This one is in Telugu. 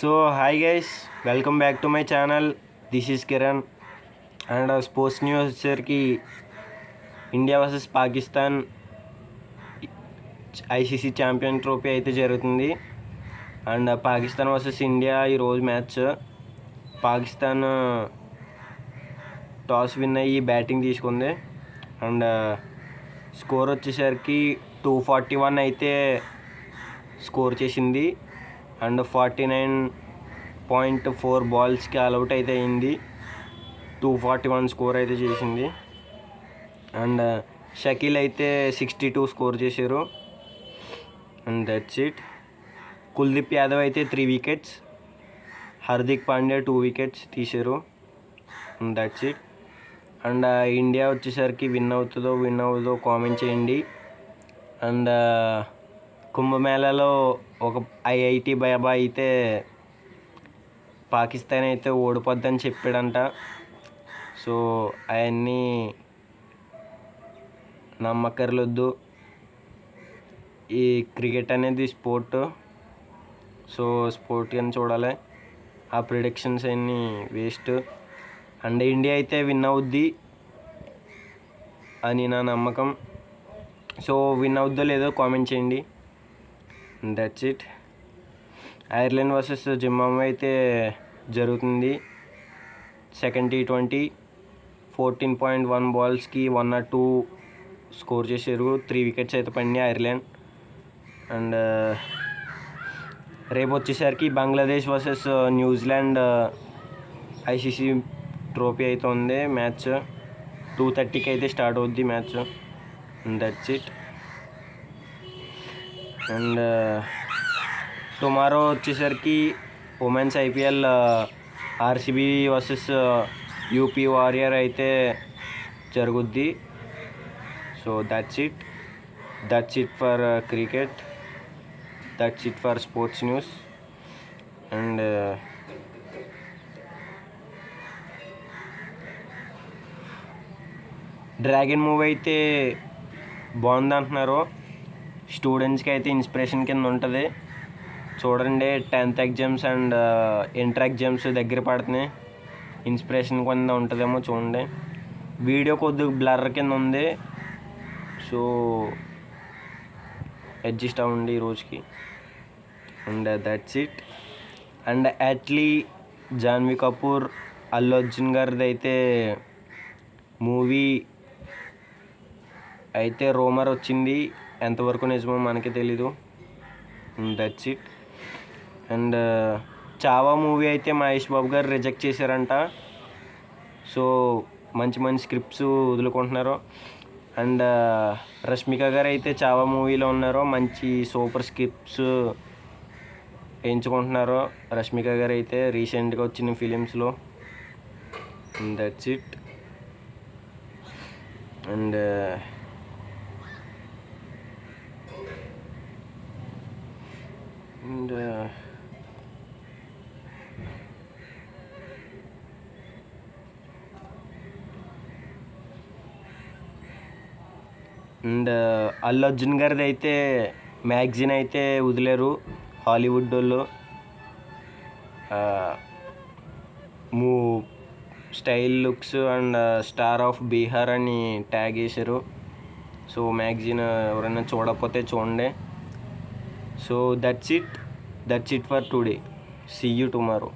So hi guys, welcome back to my channel. This is Kiran and sports news వచ్చేసరికి India versus Pakistan ICC champion trophy అయితే జరుగుతుంది. అండ్ పాకిస్తాన్ వర్సెస్ ఇండియా ఈరోజు మ్యాచ్. పాకిస్తాన్ టాస్ విన్ అయ్యి బ్యాటింగ్ తీసుకుంది. అండ్ స్కోర్ వచ్చేసరికి 241 అయితే స్కోర్ చేసింది. అండ్ 49.4 బాల్స్కి ఆల్అవుట్ అయితే అయింది. 241 స్కోర్ అయితే చేసింది. అండ్ షకీల్ అయితే 62 స్కోర్ చేశారు. And that's it. Kuldeep Yadav అయితే 3 వికెట్స్, హార్దిక్ పాండ్యా 2 వికెట్స్ తీశారు. And that's it. And India వచ్చేసరికి విన్ అవుతుందో కామెంట్ చేయండి. అండ్ కుంభమేళాలో ఒక ఐఐటి బాబా అయితే పాకిస్తాన్ అయితే ఓడిపోద్దని చెప్పాడంట. సో అవన్నీ నమ్మకర్లొద్దు. ఈ క్రికెట్ అనేది స్పోర్ట్. సో స్పోర్ట్ అని చూడాలి. ఆ ప్రిడిక్షన్స్ అన్నీ వేస్ట్. అండ్ ఇండియా అయితే విన్ అవుద్ది అని నా నమ్మకం. సో విన్ అవుద్దో లేదో కామెంట్ చేయండి. That's it. Ireland versus Zimbabwe అయితే జరుగుతుంది. సెకండ్ T20 14.1 బాల్స్కి 102 స్కోర్ చేశారు. 3 వికెట్స్ అయితే పడినాయి ఐర్లాండ్. అండ్ రేపు వచ్చేసరికి Bangladesh versus New Zealand ICC trophy అయితే ఉంది. మ్యాచ్ 2:30కి అయితే స్టార్ట్ అవుద్ది match. That's it. And tomorrow వచ్చేసరికి women's IPL RCB versus UP warrior అయితే జరుగుద్ది. So that's it for cricket. That's it for sports news. And dragon movie అయితే బాగుంది అంటున్నారు. స్టూడెంట్స్కి అయితే ఇన్స్పిరేషన్ కింద ఉంటుంది. చూడండి, 10th exams and inter exams దగ్గర పడుతున్నాయి. ఇన్స్పిరేషన్ కింద ఉంటుందేమో చూడండి. వీడియో కొద్దిగా బ్లర్ కింద ఉంది. సో అడ్జస్ట్ అవ్వండి ఈ రోజుకి. And that's it. And actually Janhvi Kapoor Allu Arjun గారిది అయితే మూవీ అయితే రూమర్ వచ్చింది. ఎంతవరకు నిజమో మనకి తెలీదు. That's it. And Chhaava movie అయితే మహేష్ బాబు గారు రిజెక్ట్ చేశారంట. సో మంచి స్క్రిప్ట్స్ వదులుకుంటున్నారు. అండ్ రష్మిక గారు అయితే చావా మూవీలో ఉన్నారు. మంచి సూపర్ స్క్రిప్ట్స్ ఎంచుకుంటున్నారు రష్మిక గారు అయితే రీసెంట్గా వచ్చిన ఫిలిమ్స్లో. That's it. And Allu Arjun గారిది అయితే మ్యాగజైన్ అయితే వదిలేరు హాలీవుడ్ వాళ్ళు. Style looks and star of Bihar అని ట్యాగ్ చేశారు. సో మ్యాగజైన్ ఎవరైనా చూడకపోతే చూడండి. So that's it for today. See you tomorrow.